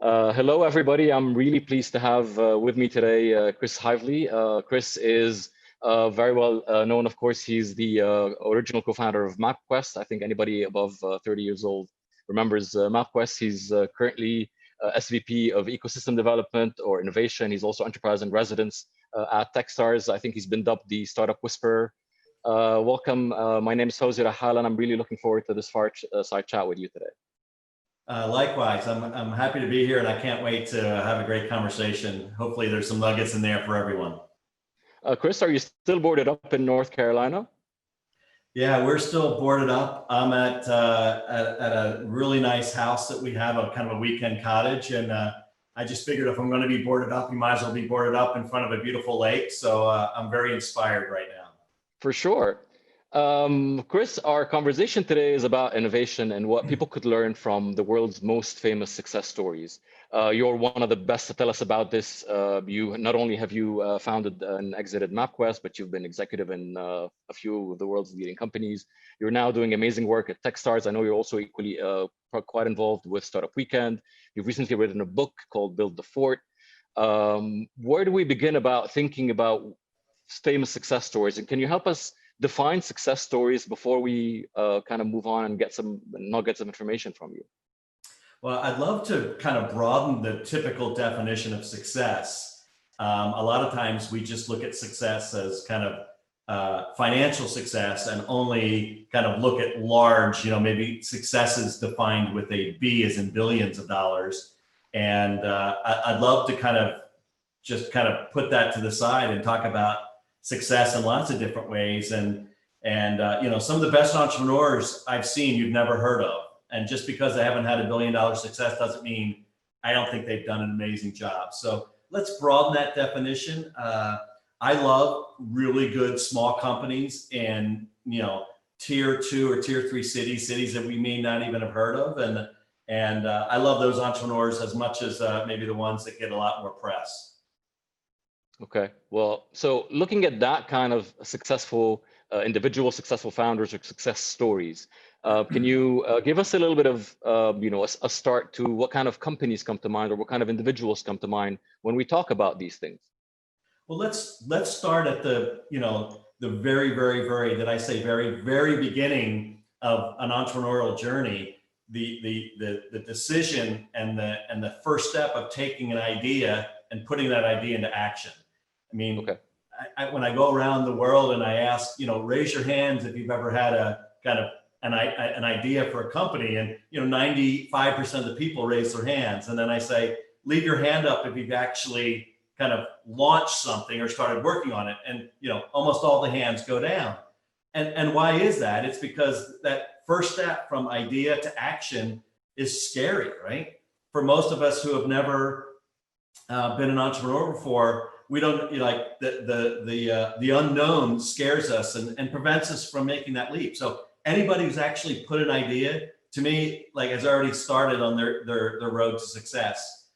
Hello, everybody. I'm really pleased to have with me today Chris Heivly. Chris is very well known, of course. He's the original co-founder of MapQuest. I think anybody above 30 years old remembers MapQuest. He's currently SVP of Ecosystem Development or Innovation. He's also Enterprise in Residence at Techstars. I think he's been dubbed the Startup Whisperer. Welcome. My name is Fawzi Rahal, and I'm really looking forward to this fireside chat with you today. Likewise, I'm happy to be here, and I can't wait to have a great conversation. Hopefully there's some nuggets in there for everyone. Chris, are you still boarded up in North Carolina? Yeah, we're still boarded up. I'm at a really nice house that we have, a kind of a weekend cottage, and I just figured if I'm going to be boarded up, you might as well be boarded up in front of a beautiful lake. So I'm very inspired right now. For sure. Chris, our conversation today is about innovation and what people could learn from the world's most famous success stories. You're one of the best to tell us about this. You not only have you founded and exited MapQuest, but you've been executive in a few of the world's leading companies. You're now doing amazing work at Techstars. I know you're also equally quite involved with Startup Weekend. You've recently written a book called Build the Fort. Where do we begin about thinking about famous success stories? And can you help us define success stories before we kind of move on and get some nuggets of information from you? Well, I'd love to kind of broaden the typical definition of success. A lot of times we just look at success as kind of financial success and only kind of look at large, maybe successes defined with a B as in billions of dollars. And I'd love to kind of put that to the side and talk about success in lots of different ways. And some of the best entrepreneurs I've seen you've never heard of. And just because they haven't had $1 billion success doesn't mean I don't think they've done an amazing job. So let's broaden that definition. I love really good small companies in tier 2 or tier 3 cities that we may not even have heard of. And I love those entrepreneurs as much as maybe the ones that get a lot more press. Okay, well, so looking at that kind of successful individual successful founders or success stories, can you give us a little bit of a start to what kind of companies come to mind or what kind of individuals come to mind when we talk about these things? Well, let's start at the the very very beginning of an entrepreneurial journey. The decision and the first step of taking an idea and putting that idea into action. I mean, okay. When I go around the world and I ask, raise your hands if you've ever had a kind of an idea for a company, and 95% of the people raise their hands. And then I say, leave your hand up if you've actually kind of launched something or started working on it. And almost all the hands go down. And why is that? It's because that first step from idea to action is scary, right? For most of us who have never been an entrepreneur before, we don't the unknown scares us and prevents us from making that leap. So anybody who's actually put an idea, to me, has already started on their road to success.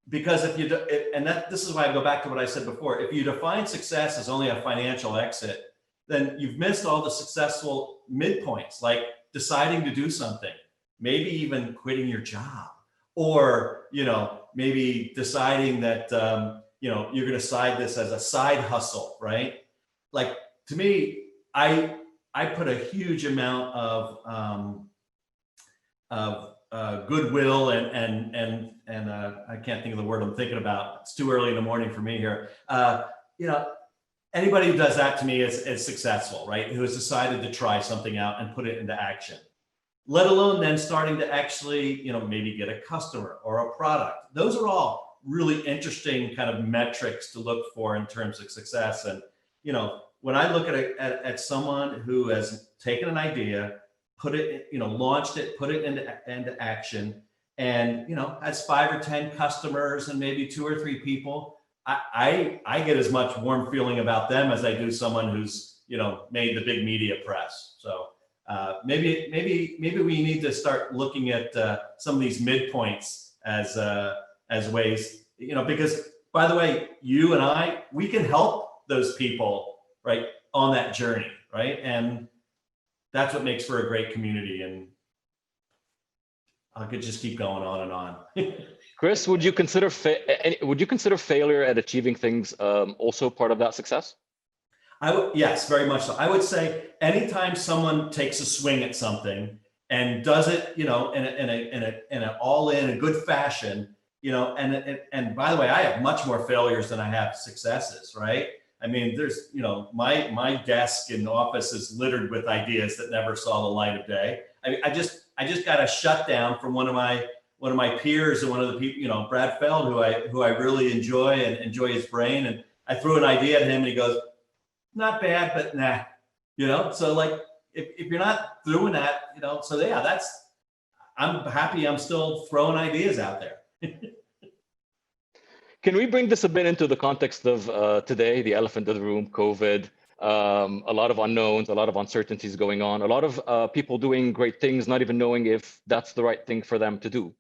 Because this is why I go back to what I said before. If you define success as only a financial exit, then you've missed all the successful midpoints, like deciding to do something, maybe even quitting your job, or maybe deciding that you're going to side this as a side hustle, right? Like, to me, I put a huge amount of goodwill and I can't think of the word I'm thinking about. It's too early in the morning for me here. Anybody who does that to me is successful, right? Who has decided to try something out and put it into action. Let alone then starting to actually, maybe get a customer or a product. Those are all really interesting kind of metrics to look for in terms of success. And, when I look at someone who has taken an idea, put it, launched it, put it into action, and, has 5 or 10 customers and maybe 2 or 3 people, I get as much warm feeling about them as I do someone who's, made the big media press. So maybe we need to start looking at some of these midpoints as ways, because, by the way, you and we can help those people, right, on that journey, right? And that's what makes for a great community. And I could just keep going on and on. Chris, would you consider failure at achieving things also part of that success? Yes, very much so. I would say anytime someone takes a swing at something and does it, in an all-in, a good fashion, and by the way, I have much more failures than I have successes, right? I mean, there's, my desk in the office is littered with ideas that never saw the light of day. I just got a shutdown from one of my peers and one of the people, Brad Feld, who I really enjoy and enjoy his brain. And I threw an idea at him and he goes, not bad, but nah, so like, if you're not doing that, so yeah, I'm happy I'm still throwing ideas out there. Can we bring this a bit into the context of today, the elephant in the room, COVID, a lot of unknowns, a lot of uncertainties going on, a lot of people doing great things, not even knowing if that's the right thing for them to do.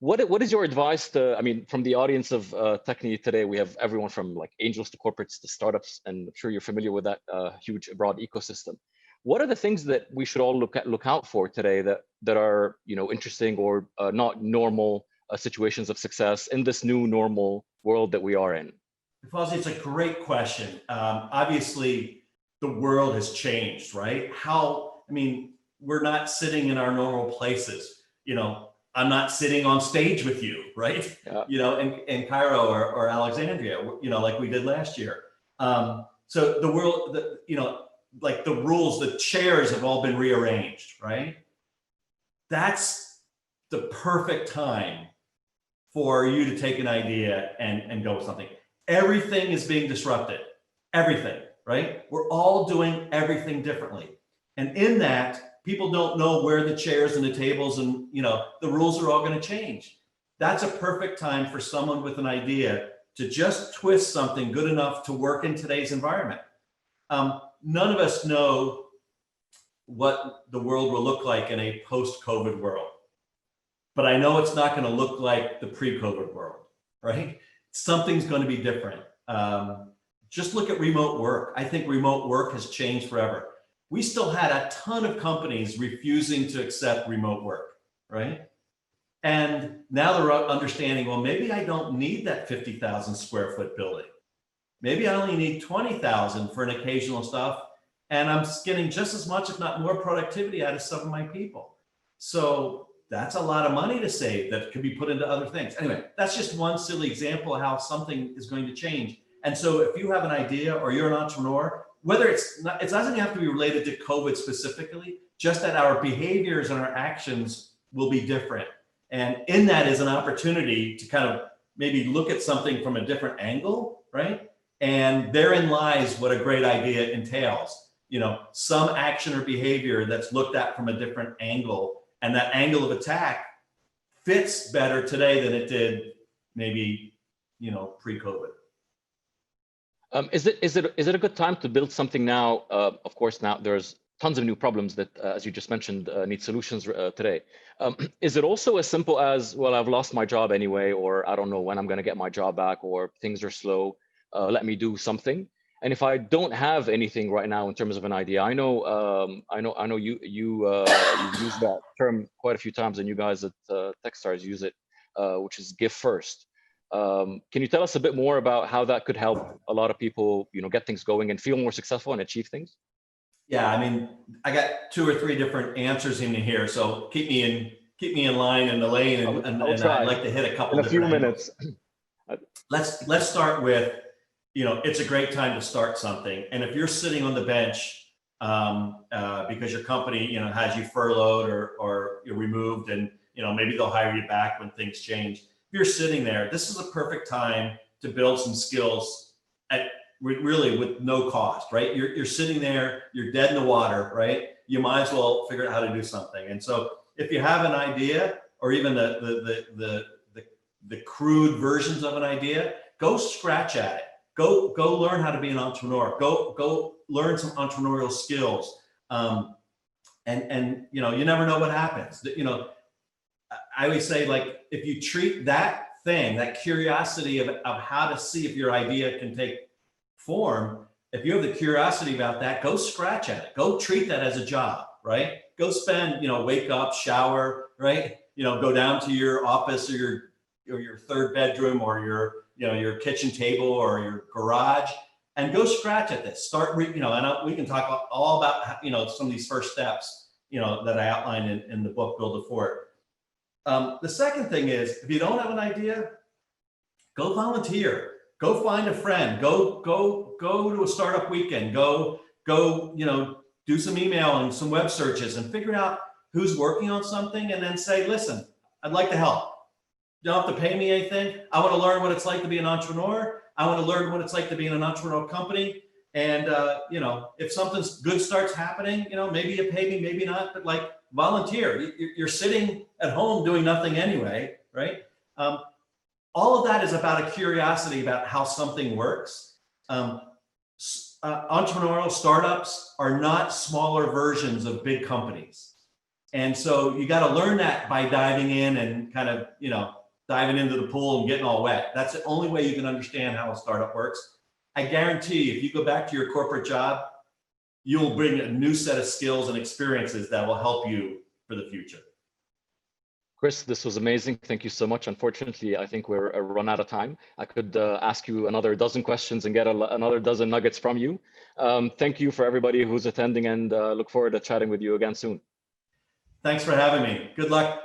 What is your advice from the audience of Techne today? We have everyone from like angels to corporates to startups, and I'm sure you're familiar with that huge, broad ecosystem. What are the things that we should all look out for today that are interesting or not normal situations of success in this new normal world that we are in? Fawzi, it's a great question. Obviously, the world has changed, right? We're not sitting in our normal places. I'm not sitting on stage with you, right? Yeah. In Cairo or Alexandria, like we did last year. So the world, like the rules, the chairs have all been rearranged, right? That's the perfect time for you to take an idea and go with something. Everything is being disrupted, everything, right? We're all doing everything differently. And in that, people don't know where the chairs and the tables and the rules are all going to change. That's a perfect time for someone with an idea to just twist something good enough to work in today's environment. None of us know what the world will look like in a post-COVID world, but I know it's not going to look like the pre-COVID world, right? Something's going to be different. Just look at remote work. I think remote work has changed forever. We still had a ton of companies refusing to accept remote work, right? And now they're understanding, well, maybe I don't need that 50,000 square foot building. Maybe I only need 20,000 for an occasional stuff. And I'm getting just as much, if not more, productivity out of some of my people. So that's a lot of money to save that could be put into other things. Anyway, that's just one silly example of how something is going to change. And so if you have an idea or you're an entrepreneur, whether it doesn't have to be related to COVID specifically, just that our behaviors and our actions will be different. And in that is an opportunity to kind of maybe look at something from a different angle, right? And therein lies what a great idea entails. Some action or behavior that's looked at from a different angle, and that angle of attack fits better today than it did maybe, pre-COVID. Is it a good time to build something now? Of course, now there's tons of new problems that, as you just mentioned, need solutions today. Is it also as simple as, well, I've lost my job anyway, or I don't know when I'm going to get my job back, or things are slow, let me do something? And if I don't have anything right now in terms of an idea, I know you've used that term quite a few times, and you guys at Techstars use it, which is give first. Can you tell us a bit more about how that could help a lot of people, get things going and feel more successful and achieve things? Yeah, I got 2 or 3 different answers in here, so keep me in line in the lane, and I'd like to hit a couple in a few minutes. Let's start with, it's a great time to start something, and if you're sitting on the bench because your company, has you furloughed or you're removed, and maybe they'll hire you back when things change. If you're sitting there, this is a perfect time to build some skills really with no cost, right? You're sitting there, you're dead in the water, right? You might as well figure out how to do something. And so if you have an idea, or even the crude versions of an idea, go scratch at it. Go learn how to be an entrepreneur. Go learn some entrepreneurial skills. And you never know what happens. I always say, like, if you treat that thing, that curiosity of how to see if your idea can take form, if you have the curiosity about that, go scratch at it. Go treat that as a job, right? Go spend, wake up, shower, right? Go down to your office or your third bedroom or your kitchen table or your garage and go scratch at this. Start, we can talk all about, some of these first steps, that I outlined in the book, Build a Fort. The second thing is, if you don't have an idea, go volunteer, go find a friend, go to a startup weekend, go, do some email and some web searches and figure out who's working on something and then say, listen, I'd like to help. You don't have to pay me anything. I want to learn what it's like to be an entrepreneur. I want to learn what it's like to be in an entrepreneurial company. And, if something good starts happening, maybe you pay me, maybe not, but like volunteer. You're sitting at home doing nothing anyway, right? All of that is about a curiosity about how something works. Entrepreneurial startups are not smaller versions of big companies. And so you got to learn that by diving in and kind of, diving into the pool and getting all wet. That's the only way you can understand how a startup works. I guarantee if you go back to your corporate job, you'll bring a new set of skills and experiences that will help you for the future. Chris, this was amazing. Thank you so much. Unfortunately, I think we're run out of time. I could ask you another dozen questions and get another dozen nuggets from you. Thank you for everybody who's attending and look forward to chatting with you again soon. Thanks for having me. Good luck.